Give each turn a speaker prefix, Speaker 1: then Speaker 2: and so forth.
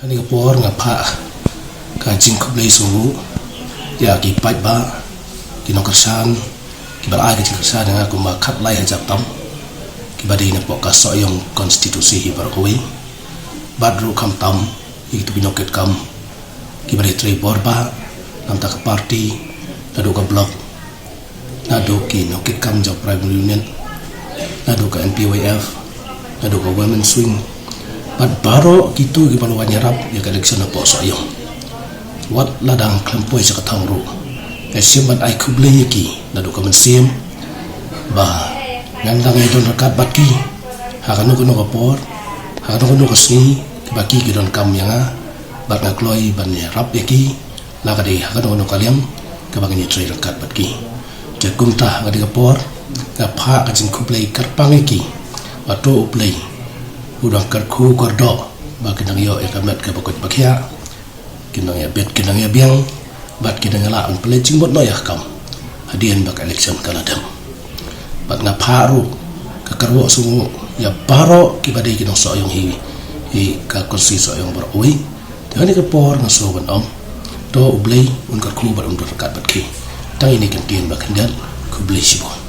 Speaker 1: Ani ka por nga pha ka jing khup lei su ya ki pai ba ki no kersan ki ba ai ki kersan nga ku ma khat lai ha jap tam ki ba dei na po ka so yong konstitusi hi bar koi badru kham tam ki tu binoket kam ki ba tre bor ba nam ta ka party na do ka block na do ki no kit kam job primary union na do ka NPYF na do ka women swing pat baro gitu ki balu wanyarap ya ka election na po so yong wat ladang klampoi sa katang ru sim ban ai khuble ki na do ka man sim ba ngan lang ai don rakat batki ha kanu kuno ka por ha kanu kuno ka sni ki baki ki don kam yanga bat na kloi ban ya rap ki la ka de ha kanu kuno ka liam ka ba ni tre rakat batki ja kumta ga de ka por ka pha ka jin khuble karpang ki wa to uplei udang karku kordo ba kinang yo e kamet ka bakot bakhya kinang ya bet kinang ya biang bat kinang la an pledging bot no ya kam hadian bak election kaladam bat nga pharu ka karwo sumu ya baro ki badai kinang so yong hi ka konsi so yong bar oi tani ka por nga so ban om to ublei un karku bat un kat bat ki tang ini kan tien bak ndal ku blei sibo